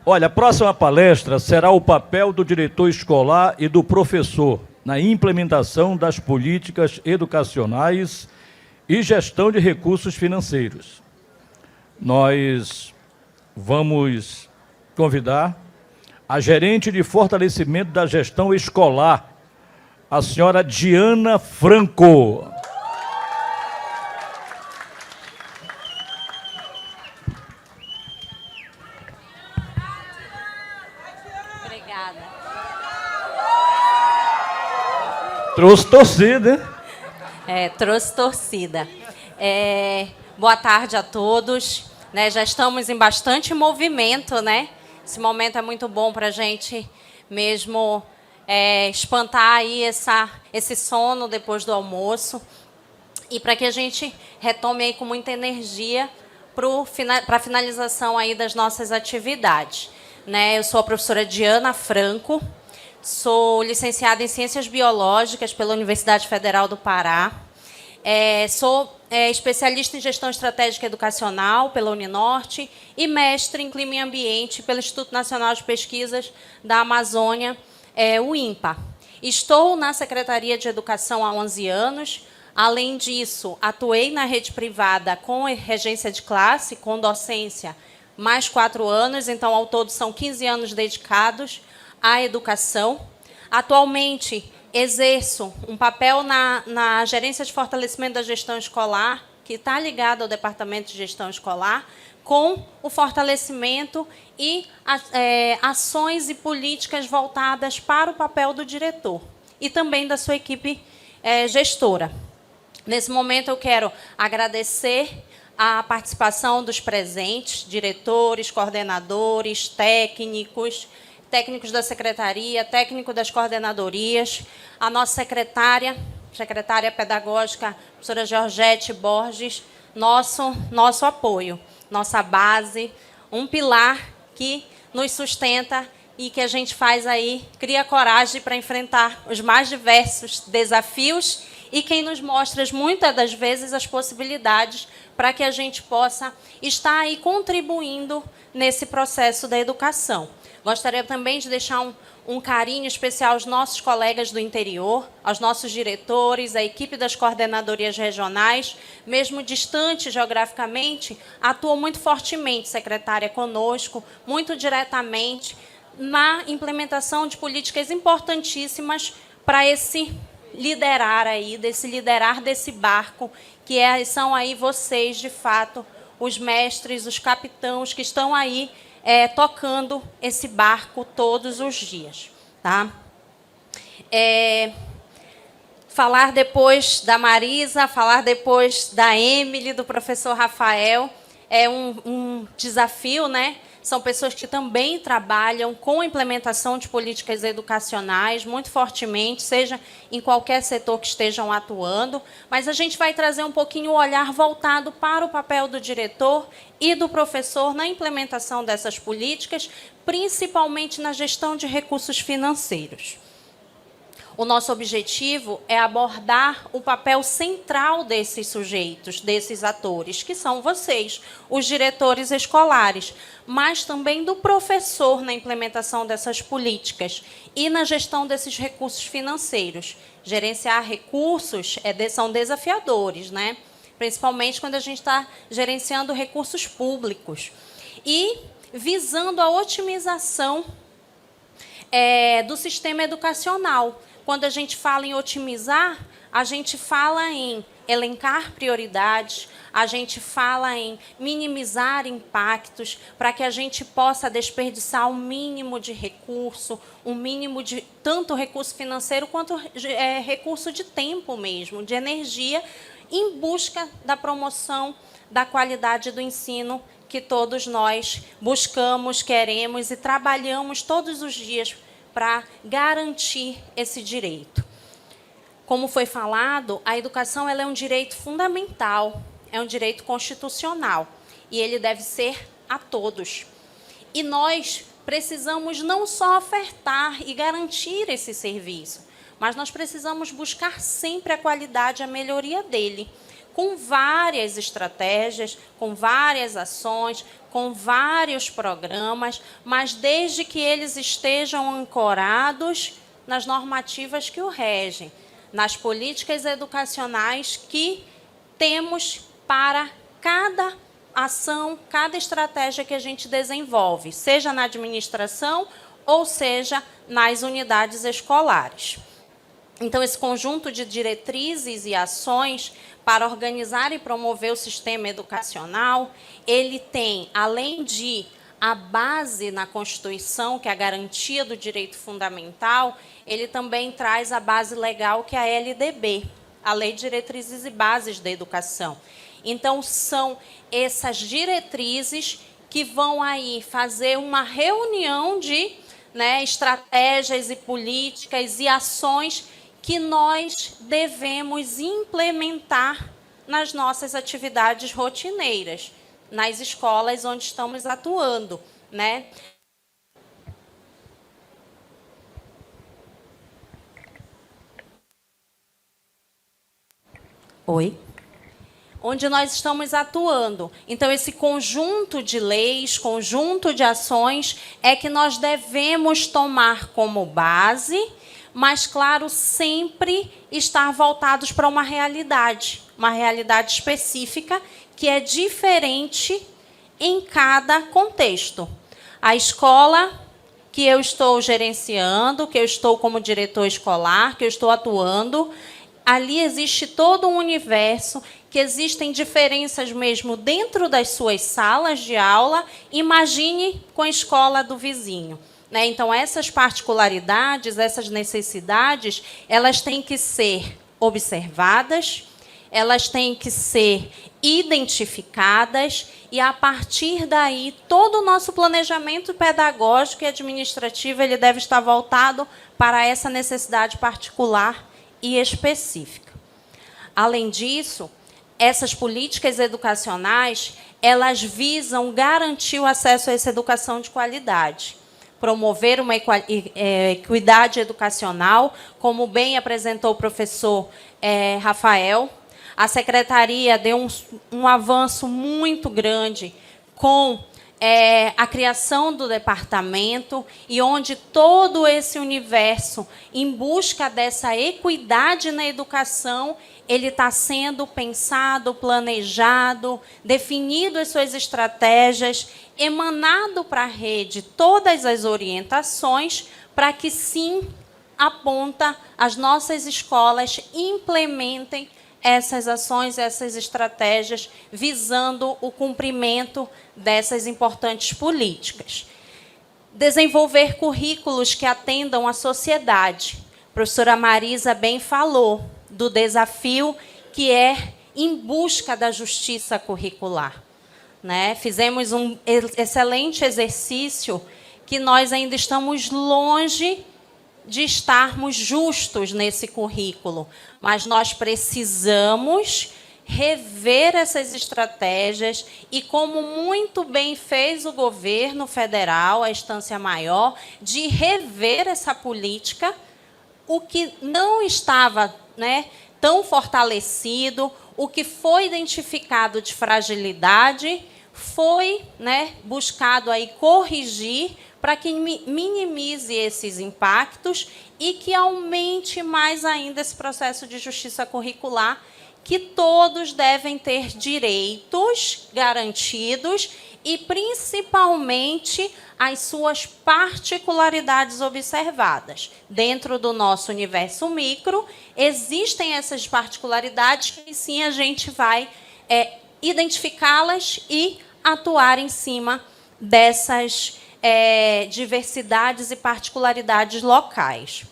Olha, a próxima palestra será o papel do diretor escolar e do professor na implementação das políticas educacionais e gestão de recursos financeiros. Nós vamos convidar a gerente de fortalecimento da gestão escolar, a senhora Diana Franco. Obrigada. Trouxe torcida, hein? Trouxe torcida. Boa tarde a todos. Já estamos em bastante movimento, né? Esse momento é muito bom para a gente mesmo espantar aí esse sono depois do almoço e para que a gente retome aí com muita energia para a finalização aí das nossas atividades. Eu sou a professora Diana Franco, sou licenciada em Ciências Biológicas pela Universidade Federal do Pará, sou especialista em Gestão Estratégica Educacional pela Uninorte e mestre em Clima e Ambiente pelo Instituto Nacional de Pesquisas da Amazônia, o INPA. Estou na Secretaria de Educação há 11 anos. Além disso, atuei na rede privada com regência de classe, com docência, mais 4 anos. Então, ao todo, são 15 anos dedicados à educação. Atualmente, exerço um papel na gerência de fortalecimento da gestão escolar, que está ligado ao Departamento de Gestão Escolar, com o fortalecimento e ações e políticas voltadas para o papel do diretor e também da sua equipe gestora. Nesse momento, eu quero agradecer a participação dos presentes, diretores, coordenadores, técnicos da secretaria, técnico das coordenadorias, a nossa secretária pedagógica, professora Georgette Borges, nosso apoio, nossa base, um pilar que nos sustenta e que a gente faz aí, cria coragem para enfrentar os mais diversos desafios e quem nos mostra, muitas das vezes, as possibilidades para que a gente possa estar aí contribuindo nesse processo da educação. Gostaria também de deixar um carinho especial aos nossos colegas do interior, aos nossos diretores, à equipe das coordenadorias regionais, mesmo distante geograficamente, atuam muito fortemente, secretária, conosco, muito diretamente, na implementação de políticas importantíssimas para esse liderar desse barco, que são aí vocês, de fato, os mestres, os capitães que estão aí tocando esse barco todos os dias. Tá? Falar depois da Marisa, falar depois da Emily, do professor Rafael, é um desafio, né? São pessoas que também trabalham com a implementação de políticas educacionais muito fortemente, seja em qualquer setor que estejam atuando, mas a gente vai trazer um pouquinho o olhar voltado para o papel do diretor e do professor na implementação dessas políticas, principalmente na gestão de recursos financeiros. O nosso objetivo é abordar o papel central desses sujeitos, desses atores, que são vocês, os diretores escolares, mas também do professor na implementação dessas políticas e na gestão desses recursos financeiros. Gerenciar recursos são desafiadores, né? Principalmente quando a gente está gerenciando recursos públicos. E visando a otimização do sistema educacional. Quando a gente fala em otimizar, a gente fala em elencar prioridades, a gente fala em minimizar impactos para que a gente possa desperdiçar o mínimo de recurso, o mínimo de tanto recurso financeiro quanto recurso de tempo mesmo, de energia, em busca da promoção da qualidade do ensino que todos nós buscamos, queremos e trabalhamos todos os dias para garantir esse direito. Como foi falado, a educação ela é um direito fundamental, é um direito constitucional, e ele deve ser a todos. E nós precisamos não só ofertar e garantir esse serviço, mas nós precisamos buscar sempre a qualidade, a melhoria dele, com várias estratégias, com várias ações, com vários programas, mas desde que eles estejam ancorados nas normativas que o regem, nas políticas educacionais que temos para cada ação, cada estratégia que a gente desenvolve, seja na administração ou seja nas unidades escolares. Então, esse conjunto de diretrizes e ações para organizar e promover o sistema educacional, ele tem, além de a base na Constituição, que é a garantia do direito fundamental, ele também traz a base legal, que é a LDB, a Lei de Diretrizes e Bases da Educação. Então, são essas diretrizes que vão aí fazer uma reunião de estratégias e políticas e ações que nós devemos implementar nas nossas atividades rotineiras, nas escolas onde estamos atuando, né? Oi? Onde nós estamos atuando. Então, esse conjunto de leis, conjunto de ações, é que nós devemos tomar como base, mas, claro, sempre estar voltados para uma realidade específica, que é diferente em cada contexto. A escola que eu estou gerenciando, que eu estou como diretor escolar, que eu estou atuando, ali existe todo um universo, que existem diferenças mesmo dentro das suas salas de aula. Imagine com a escola do vizinho. Então, essas particularidades, essas necessidades, elas têm que ser observadas, elas têm que ser identificadas e, a partir daí, todo o nosso planejamento pedagógico e administrativo ele deve estar voltado para essa necessidade particular e específica. Além disso, essas políticas educacionais, elas visam garantir o acesso a essa educação de qualidade, promover uma equidade educacional, como bem apresentou o professor Rafael. A Secretaria deu um avanço muito grande com a criação do departamento, e onde todo esse universo, em busca dessa equidade na educação, ele está sendo pensado, planejado, definido as suas estratégias, emanado para a rede todas as orientações para que, sim, as nossas escolas implementem essas ações, essas estratégias, visando o cumprimento dessas importantes políticas. Desenvolver currículos que atendam à sociedade. A professora Marisa bem falou do desafio que é em busca da justiça curricular. Fizemos um excelente exercício que nós ainda estamos longe de estarmos justos nesse currículo, mas nós precisamos rever essas estratégias e, como muito bem fez o governo federal, a instância maior, de rever essa política, o que não estava tão fortalecido, o que foi identificado de fragilidade, foi buscado aí corrigir para que minimize esses impactos e que aumente mais ainda esse processo de justiça curricular, que todos devem ter direitos garantidos e, principalmente, as suas particularidades observadas. Dentro do nosso universo micro, existem essas particularidades que, sim, a gente vai identificá-las e atuar em cima dessas diversidades e particularidades locais.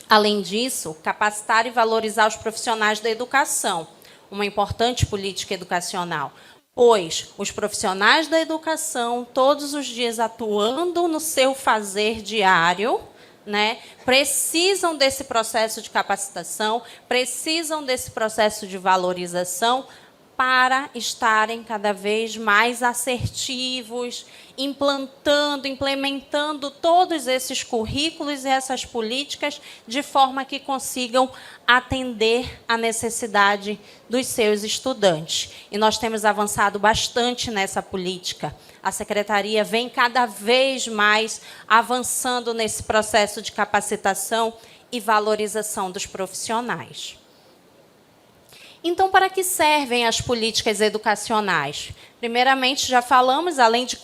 Além disso, capacitar e valorizar os profissionais da educação, uma importante política educacional, pois os profissionais da educação, todos os dias atuando no seu fazer diário, precisam desse processo de capacitação, precisam desse processo de valorização para estarem cada vez mais assertivos, implementando todos esses currículos e essas políticas de forma que consigam atender à necessidade dos seus estudantes. E nós temos avançado bastante nessa política. A Secretaria vem cada vez mais avançando nesse processo de capacitação e valorização dos profissionais. Então, para que servem as políticas educacionais? Primeiramente, já falamos, além de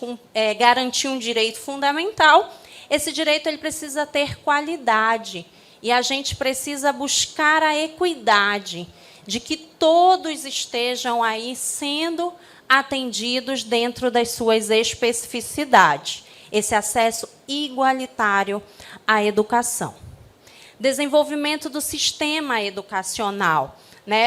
garantir um direito fundamental, esse direito ele precisa ter qualidade. E a gente precisa buscar a equidade, de que todos estejam aí sendo atendidos dentro das suas especificidades. Esse acesso igualitário à educação. Desenvolvimento do sistema educacional.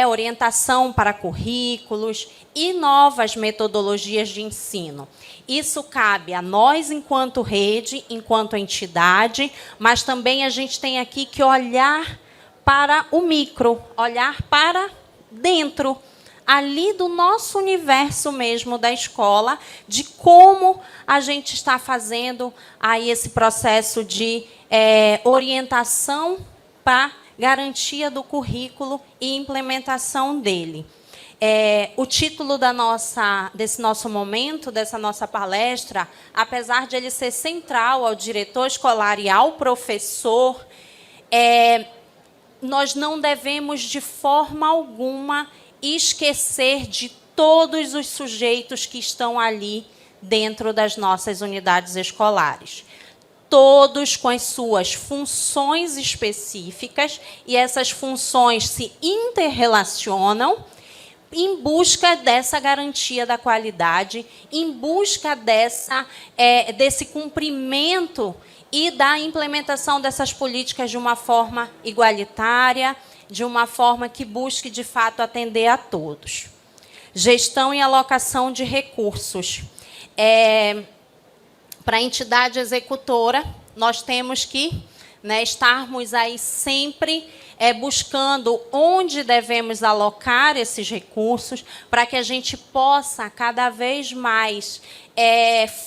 Orientação para currículos e novas metodologias de ensino. Isso cabe a nós, enquanto rede, enquanto entidade, mas também a gente tem aqui que olhar para o micro, olhar para dentro, ali do nosso universo mesmo da escola, de como a gente está fazendo aí esse processo de orientação para garantia do currículo e implementação dele. O título desse nosso momento, dessa nossa palestra, apesar de ele ser central ao diretor escolar e ao professor, nós não devemos, de forma alguma, esquecer de todos os sujeitos que estão ali dentro das nossas unidades escolares. Todos com as suas funções específicas, e essas funções se interrelacionam em busca dessa garantia da qualidade, em busca desse cumprimento e da implementação dessas políticas de uma forma igualitária, de uma forma que busque, de fato, atender a todos. Gestão e alocação de recursos. Para a entidade executora, nós temos que estarmos aí sempre buscando onde devemos alocar esses recursos para que a gente possa cada vez mais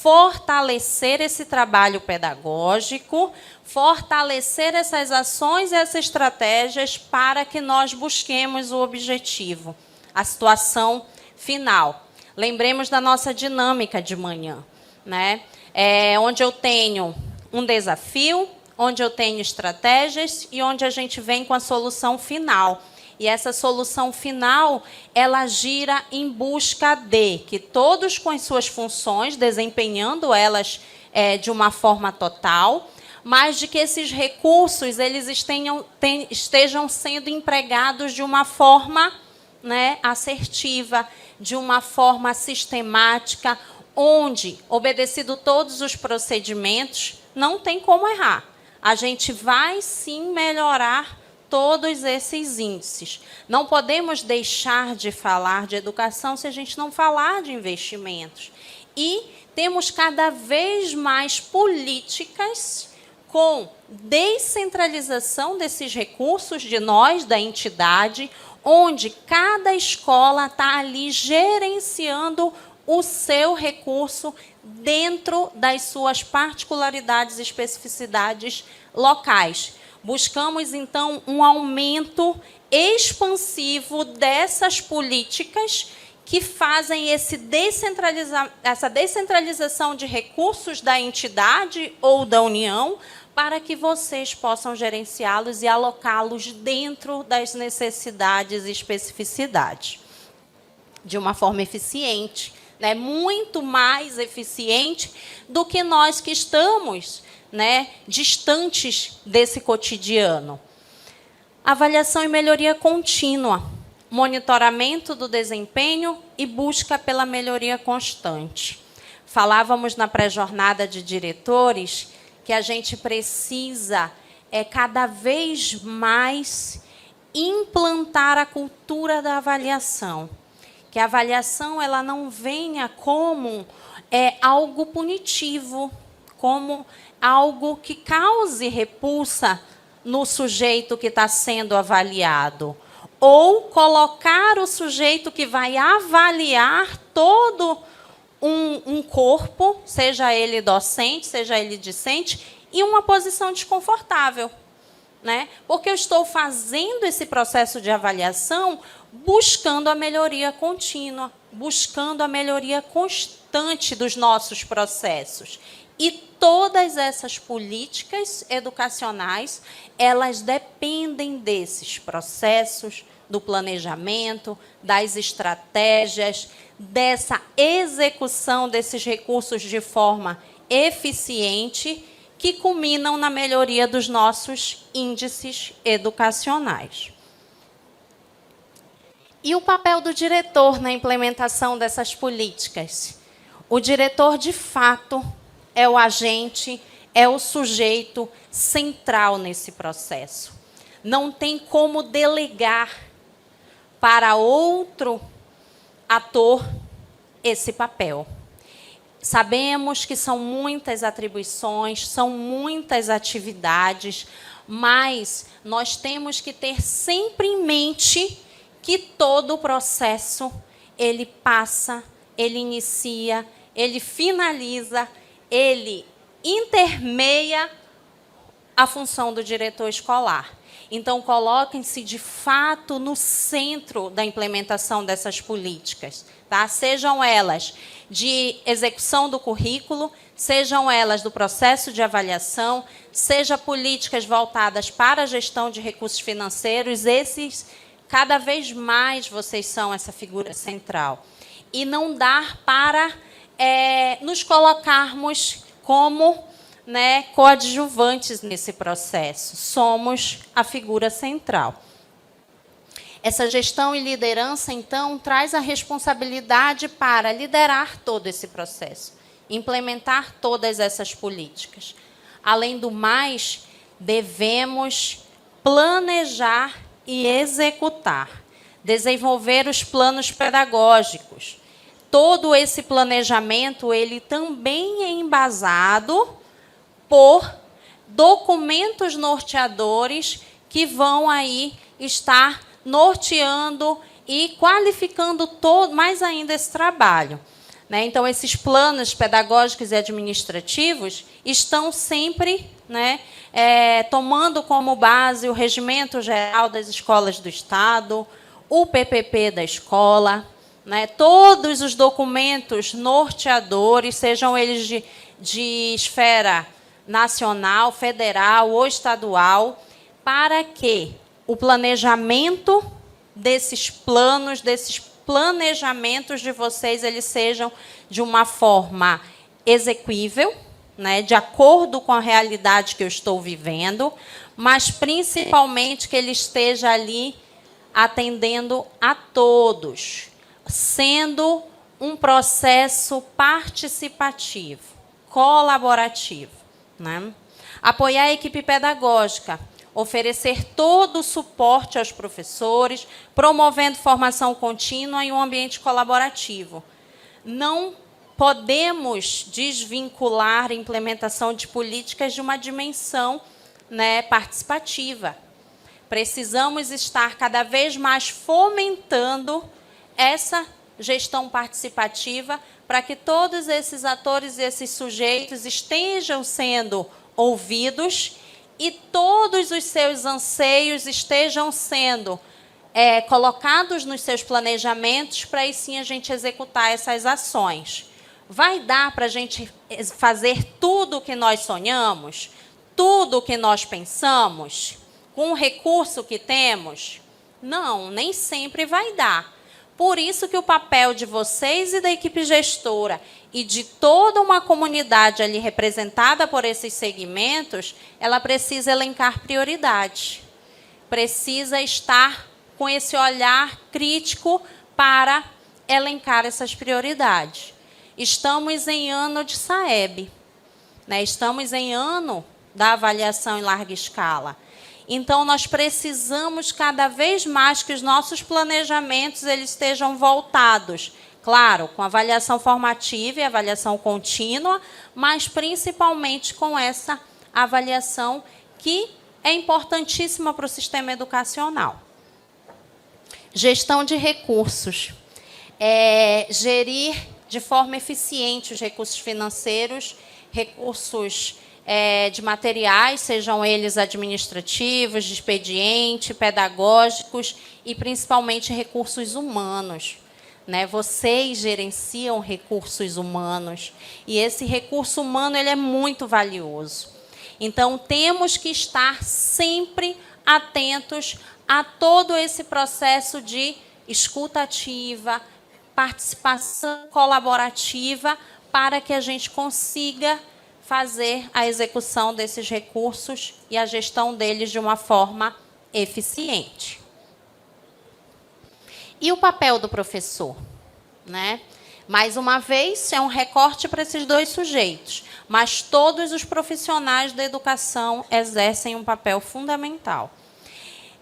fortalecer esse trabalho pedagógico, fortalecer essas ações e essas estratégias para que nós busquemos o objetivo, a situação final. Lembremos da nossa dinâmica de manhã, onde eu tenho um desafio, onde eu tenho estratégias e onde a gente vem com a solução final. E essa solução final, ela gira em busca de que todos com as suas funções, desempenhando elas de uma forma total, mas de que esses recursos eles estejam sendo empregados de uma forma assertiva, de uma forma sistemática, onde, obedecido todos os procedimentos, não tem como errar. A gente vai, sim, melhorar todos esses índices. Não podemos deixar de falar de educação se a gente não falar de investimentos. E temos cada vez mais políticas com descentralização desses recursos de nós, da entidade, onde cada escola está ali gerenciando o seu recurso dentro das suas particularidades e especificidades locais. Buscamos, então, um aumento expansivo dessas políticas que fazem essa descentralização de recursos da entidade ou da União para que vocês possam gerenciá-los e alocá-los dentro das necessidades e especificidades, de uma forma eficiente, muito mais eficiente do que nós que estamos distantes desse cotidiano. Avaliação e melhoria contínua, monitoramento do desempenho e busca pela melhoria constante. Falávamos na pré-jornada de diretores que a gente precisa cada vez mais implantar a cultura da avaliação. Que a avaliação ela não venha como algo punitivo, como algo que cause repulsa no sujeito que está sendo avaliado, ou colocar o sujeito que vai avaliar todo um corpo, seja ele docente, seja ele discente, em uma posição desconfortável, né? Porque eu estou fazendo esse processo de avaliação buscando a melhoria contínua, buscando a melhoria constante dos nossos processos. E todas essas políticas educacionais, elas dependem desses processos, do planejamento, das estratégias, dessa execução desses recursos de forma eficiente, que culminam na melhoria dos nossos índices educacionais. E o papel do diretor na implementação dessas políticas? O diretor, de fato, é o agente, é o sujeito central nesse processo. Não tem como delegar para outro ator esse papel. Sabemos que são muitas atribuições, são muitas atividades, mas nós temos que ter sempre em mente que todo o processo, ele passa, ele inicia, ele finaliza, ele intermeia a função do diretor escolar. Então, coloquem-se, de fato, no centro da implementação dessas políticas, tá? Sejam elas de execução do currículo, sejam elas do processo de avaliação, sejam políticas voltadas para a gestão de recursos financeiros, cada vez mais vocês são essa figura central. E não dar para nos colocarmos como coadjuvantes nesse processo. Somos a figura central. Essa gestão e liderança, então, traz a responsabilidade para liderar todo esse processo, implementar todas essas políticas. Além do mais, devemos planejar e executar, desenvolver os planos pedagógicos. Todo esse planejamento, ele também é embasado por documentos norteadores que vão aí estar norteando e qualificando mais ainda esse trabalho, né? Então, esses planos pedagógicos e administrativos estão sempre, tomando como base o Regimento Geral das Escolas do Estado, o PPP da escola, todos os documentos norteadores, sejam eles de esfera nacional, federal ou estadual, para que o planejamento desses planos, desses planejamentos de vocês, eles sejam de uma forma exequível, de acordo com a realidade que eu estou vivendo, mas principalmente que ele esteja ali atendendo a todos, sendo um processo participativo, colaborativo. Apoiar a equipe pedagógica, oferecer todo o suporte aos professores, promovendo formação contínua e um ambiente colaborativo. Não podemos desvincular a implementação de políticas de uma dimensão participativa. Precisamos estar cada vez mais fomentando essa gestão participativa para que todos esses atores e esses sujeitos estejam sendo ouvidos e todos os seus anseios estejam sendo colocados nos seus planejamentos para aí sim a gente executar essas ações. Vai dar para a gente fazer tudo o que nós sonhamos? Tudo o que nós pensamos? Com o recurso que temos? Não, nem sempre vai dar. Por isso que o papel de vocês e da equipe gestora e de toda uma comunidade ali representada por esses segmentos, ela precisa elencar prioridades. Precisa estar com esse olhar crítico para elencar essas prioridades. Estamos em ano de SAEB, estamos em ano da avaliação em larga escala. Então, nós precisamos cada vez mais que os nossos planejamentos eles estejam voltados, claro, com avaliação formativa e avaliação contínua, mas principalmente com essa avaliação que é importantíssima para o sistema educacional. Gestão de recursos. Gerir de forma eficiente os recursos financeiros, recursos de materiais, sejam eles administrativos, de expediente, pedagógicos e, principalmente, recursos humanos. Né? Vocês gerenciam recursos humanos e esse recurso humano ele é muito valioso. Então, temos que estar sempre atentos a todo esse processo de escuta ativa, participação colaborativa, para que a gente consiga fazer a execução desses recursos e a gestão deles de uma forma eficiente. E o papel do professor? Né? Mais uma vez, é um recorte para esses dois sujeitos, mas todos os profissionais da educação exercem um papel fundamental.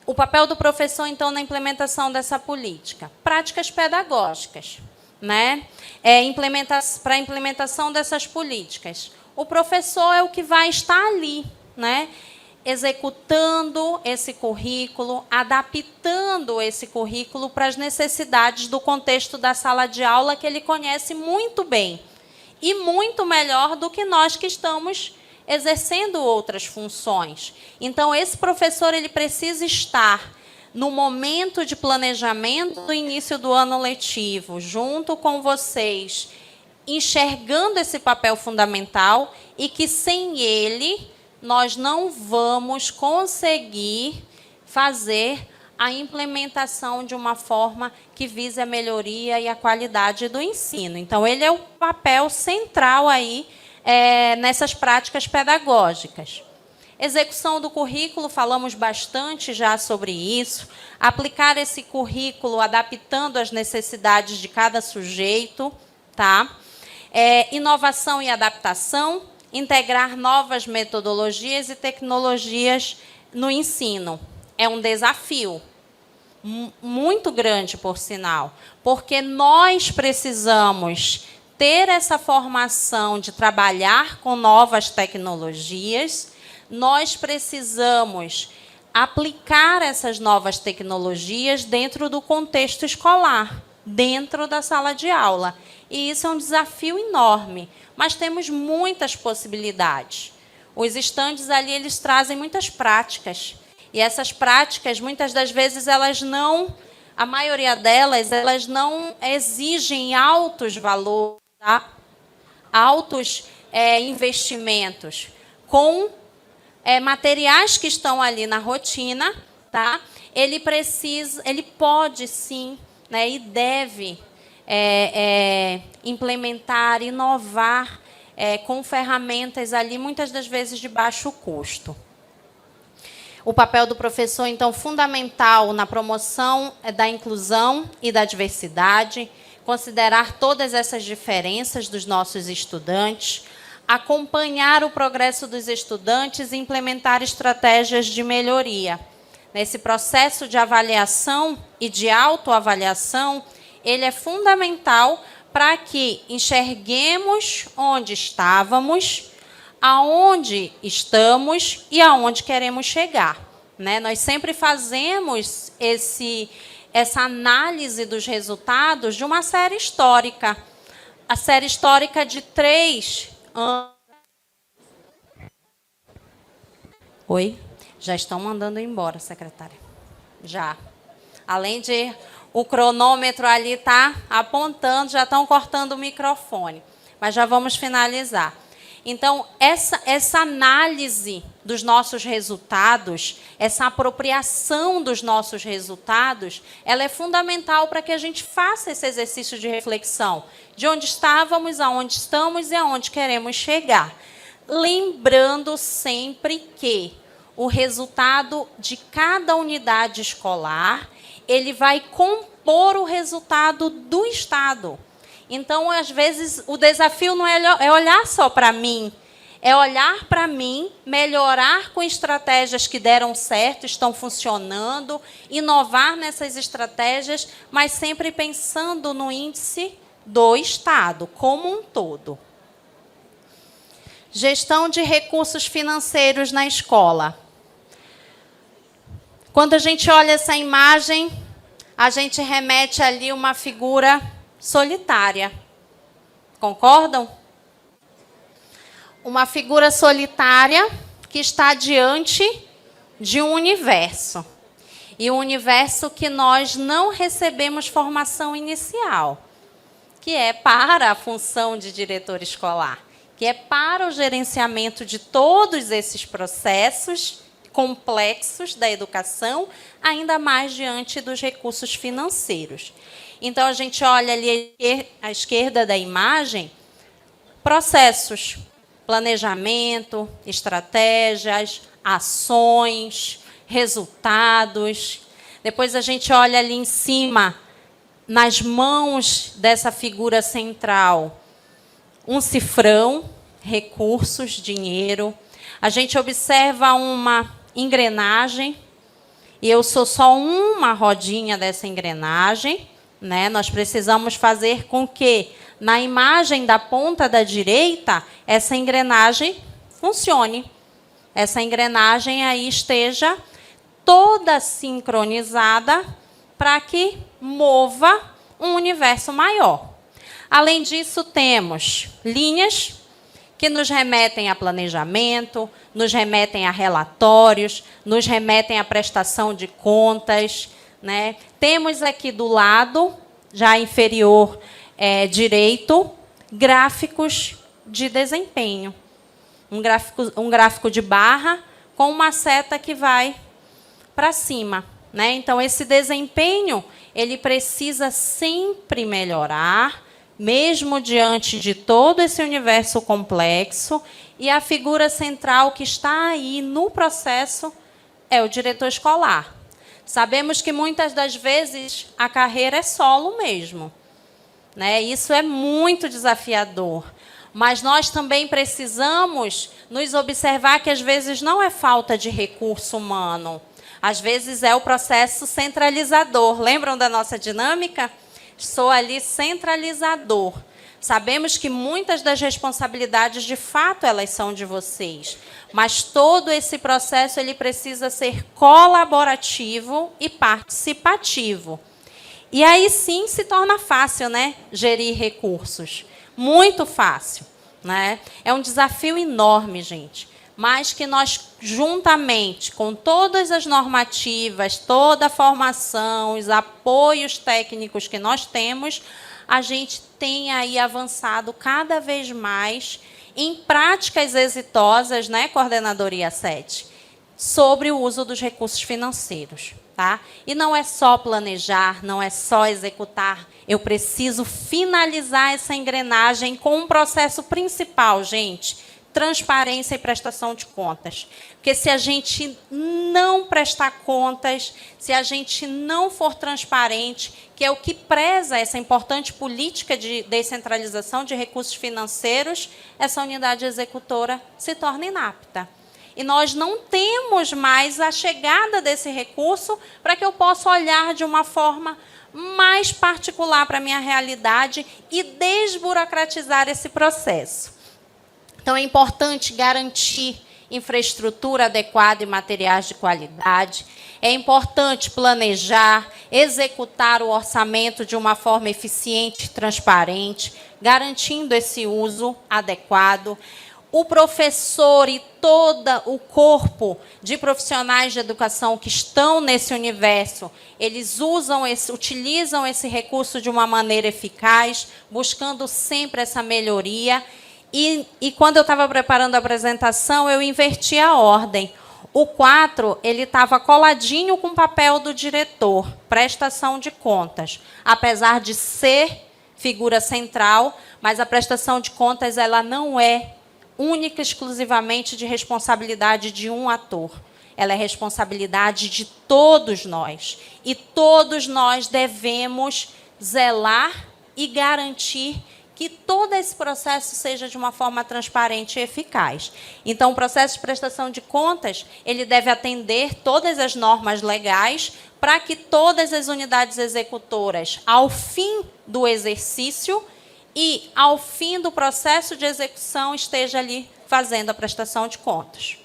O papel do professor, então, na implementação dessa política? Práticas pedagógicas. Né? Para a implementação dessas políticas. O professor é o que vai estar ali, né? Executando esse currículo, adaptando esse currículo para as necessidades do contexto da sala de aula, que ele conhece muito bem e muito melhor do que nós que estamos exercendo outras funções. Então, esse professor ele precisa estar no momento de planejamento do início do ano letivo, junto com vocês, enxergando esse papel fundamental e que, sem ele, nós não vamos conseguir fazer a implementação de uma forma que vise a melhoria e a qualidade do ensino. Então, ele é o papel central aí, nessas práticas pedagógicas. Execução do currículo, falamos bastante já sobre isso. Aplicar esse currículo adaptando às necessidades de cada sujeito. Tá? Inovação e adaptação. Integrar novas metodologias e tecnologias no ensino. É um desafio muito grande, por sinal, porque nós precisamos ter essa formação de trabalhar com novas tecnologias, nós precisamos aplicar essas novas tecnologias dentro do contexto escolar, dentro da sala de aula. E isso é um desafio enorme, mas temos muitas possibilidades. Os estandes ali, eles trazem muitas práticas. E essas práticas, muitas das vezes, a maioria delas, elas não exigem altos valores, tá? Altos investimentos, com materiais que estão ali na rotina, tá? Ele pode sim, né, e deve implementar, inovar com ferramentas ali, muitas das vezes de baixo custo. O papel do professor, então, fundamental na promoção da inclusão e da diversidade, considerar todas essas diferenças dos nossos estudantes, acompanhar o progresso dos estudantes e implementar estratégias de melhoria. Nesse processo de avaliação e de autoavaliação, ele é fundamental para que enxerguemos onde estávamos, aonde estamos e aonde queremos chegar. Né? Nós sempre fazemos essa análise dos resultados de uma série histórica. A série histórica de 3 anos. Oi? Já estão mandando embora, secretária. Já. Além de o cronômetro ali está apontando, já estão cortando o microfone. Mas já vamos finalizar. Então, essa análise dos nossos resultados, essa apropriação dos nossos resultados, ela é fundamental para que a gente faça esse exercício de reflexão de onde estávamos, aonde estamos e aonde queremos chegar. Lembrando sempre que o resultado de cada unidade escolar, ele vai compor o resultado do Estado. Então, às vezes, o desafio não é olhar só para mim, é olhar para mim, melhorar com estratégias que deram certo, estão funcionando, inovar nessas estratégias, mas sempre pensando no índice do Estado como um todo. Gestão de recursos financeiros na escola. Quando a gente olha essa imagem, a gente remete ali uma figura solitária. Concordam? Uma figura solitária que está diante de um universo. E um universo que nós não recebemos formação inicial, que é para a função de diretor escolar, que é para o gerenciamento de todos esses processos complexos da educação, ainda mais diante dos recursos financeiros. Então, a gente olha ali à esquerda da imagem, processos, planejamento, estratégias, ações, resultados. Depois a gente olha ali em cima, nas mãos dessa figura central, um cifrão, recursos, dinheiro. A gente observa uma engrenagem, e eu sou só uma rodinha dessa engrenagem, né? Nós precisamos fazer com que, na imagem da ponta da direita, essa engrenagem funcione. Essa engrenagem aí esteja toda sincronizada para que mova um universo maior. Além disso, temos linhas que nos remetem a planejamento, nos remetem a relatórios, nos remetem à prestação de contas, né? Temos aqui do lado, já inferior direito, gráficos de desempenho. Um gráfico de barra com uma seta que vai para cima, né? Então, esse desempenho ele precisa sempre melhorar, mesmo diante de todo esse universo complexo, e a figura central que está aí no processo é o diretor escolar. Sabemos que muitas das vezes a carreira é solo mesmo, né? Isso é muito desafiador. Mas nós também precisamos nos observar que, às vezes, não é falta de recurso humano. Às vezes, é o processo centralizador. Lembram da nossa dinâmica? Sou ali centralizador. Sabemos que muitas das responsabilidades, de fato, elas são de vocês. Mas todo esse processo ele precisa ser colaborativo e participativo. E aí, sim, se torna fácil, né, gerir recursos. Muito fácil, né? É um desafio enorme, gente, mas que nós, juntamente com todas as normativas, toda a formação, os apoios técnicos que nós temos, a gente tem aí avançado cada vez mais em práticas exitosas, né, Coordenadoria 7, sobre o uso dos recursos financeiros. Tá? E não é só planejar, não é só executar. Eu preciso finalizar essa engrenagem com um processo principal, gente: transparência e prestação de contas. Porque se a gente não prestar contas, se a gente não for transparente, que é o que preza essa importante política de descentralização de recursos financeiros, essa unidade executora se torna inapta. E nós não temos mais a chegada desse recurso para que eu possa olhar de uma forma mais particular para a minha realidade e desburocratizar esse processo. Então, é importante garantir infraestrutura adequada e materiais de qualidade. É importante planejar, executar o orçamento de uma forma eficiente e transparente, garantindo esse uso adequado. O professor e todo o corpo de profissionais de educação que estão nesse universo, eles utilizam esse recurso de uma maneira eficaz, buscando sempre essa melhoria. E quando eu estava preparando a apresentação, eu inverti a ordem. O 4, ele estava coladinho com o papel do diretor, prestação de contas. Apesar de ser figura central, mas a prestação de contas ela não é única e exclusivamente de responsabilidade de um ator. Ela é responsabilidade de todos nós. E todos nós devemos zelar e garantir que todo esse processo seja de uma forma transparente e eficaz. Então, o processo de prestação de contas, ele deve atender todas as normas legais para que todas as unidades executoras, ao fim do exercício e ao fim do processo de execução, esteja ali fazendo a prestação de contas.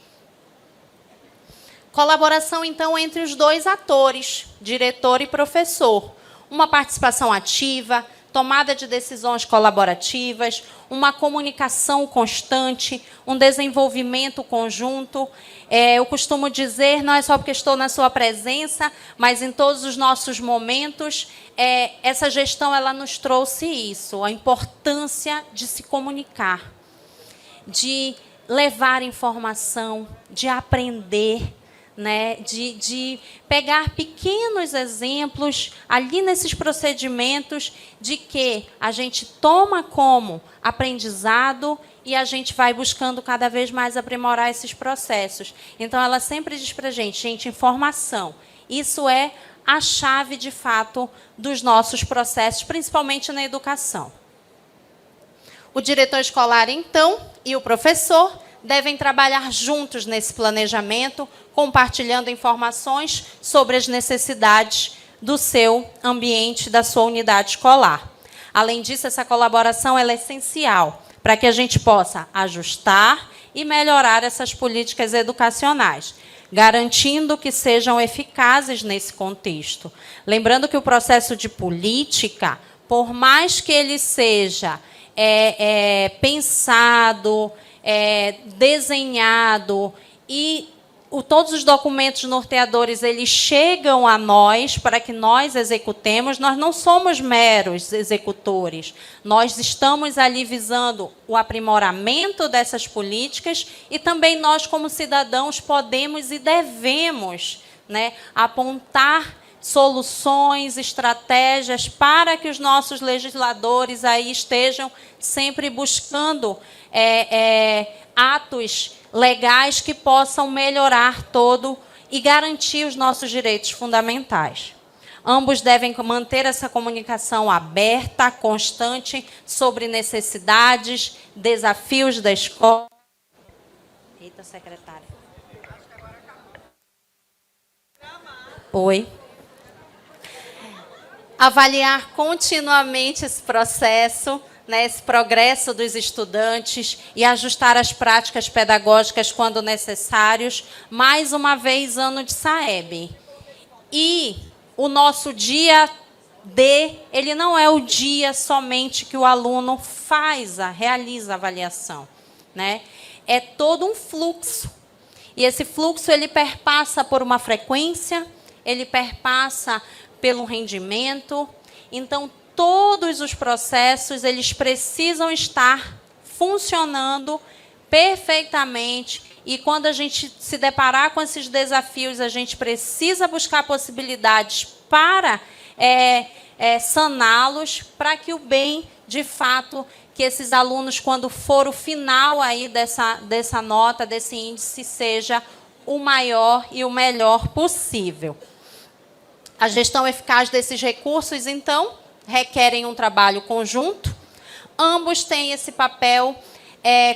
Colaboração, então, entre os dois atores, diretor e professor. Uma participação ativa, tomada de decisões colaborativas, uma comunicação constante, um desenvolvimento conjunto. Eu costumo dizer, não é só porque estou na sua presença, mas em todos os nossos momentos, essa gestão ela nos trouxe isso, a importância de se comunicar, de levar informação, de aprender, né, de pegar pequenos exemplos ali nesses procedimentos de que a gente toma como aprendizado e a gente vai buscando cada vez mais aprimorar esses processos. Então, ela sempre diz para a gente, informação, isso é a chave, de fato, dos nossos processos, principalmente na educação. O diretor escolar, então, e o professor devem trabalhar juntos nesse planejamento, compartilhando informações sobre as necessidades do seu ambiente, da sua unidade escolar. Além disso, essa colaboração ela é essencial para que a gente possa ajustar e melhorar essas políticas educacionais, garantindo que sejam eficazes nesse contexto. Lembrando que o processo de política, por mais que ele seja pensado, desenhado e todos os documentos norteadores eles chegam a nós para que nós executemos, nós não somos meros executores, nós estamos ali visando o aprimoramento dessas políticas e também nós, como cidadãos, podemos e devemos, né, apontar soluções, estratégias para que os nossos legisladores aí estejam sempre buscando atos legais que possam melhorar todo e garantir os nossos direitos fundamentais. Ambos devem manter essa comunicação aberta, constante, sobre necessidades, desafios da escola. Eita, secretária. Oi. Avaliar continuamente esse processo, né, esse progresso dos estudantes e ajustar as práticas pedagógicas quando necessários. Mais uma vez, ano de SAEB. E o nosso dia D, ele não é o dia somente que o aluno realiza a avaliação, né? É todo um fluxo. E esse fluxo ele perpassa por uma frequência, ele perpassa pelo rendimento. Então, todos os processos eles precisam estar funcionando perfeitamente. E quando a gente se deparar com esses desafios, a gente precisa buscar possibilidades para saná-los, para que o bem, de fato, que esses alunos, quando for o final aí dessa nota, desse índice, seja o maior e o melhor possível. A gestão eficaz desses recursos, então, requerem um trabalho conjunto. Ambos têm esse papel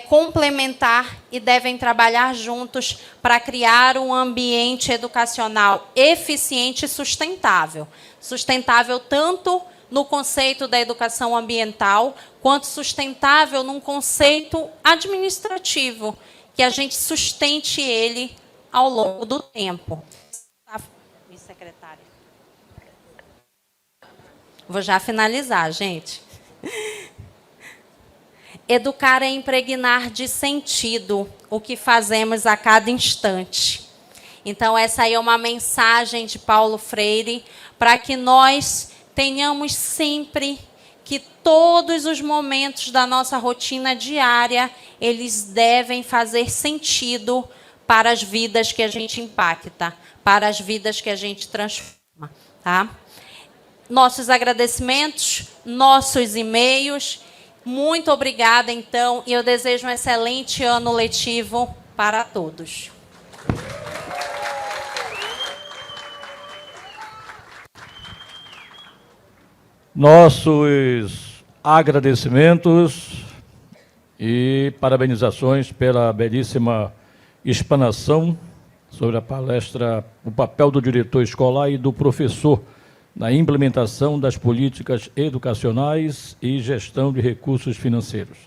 complementar e devem trabalhar juntos para criar um ambiente educacional eficiente e sustentável. Sustentável tanto no conceito da educação ambiental, quanto sustentável num conceito administrativo, que a gente sustente ele ao longo do tempo. Secretária. Vou já finalizar, gente. Educar é impregnar de sentido o que fazemos a cada instante. Então, essa aí é uma mensagem de Paulo Freire para que nós tenhamos sempre que todos os momentos da nossa rotina diária, eles devem fazer sentido para as vidas que a gente impacta, para as vidas que a gente transforma, tá? Nossos agradecimentos, nossos e-mails. Muito obrigada, então, e eu desejo um excelente ano letivo para todos. Nossos agradecimentos e parabenizações pela belíssima explanação sobre a palestra O Papel do Diretor Escolar e do Professor na Implementação das Políticas Educacionais e Gestão de Recursos Financeiros.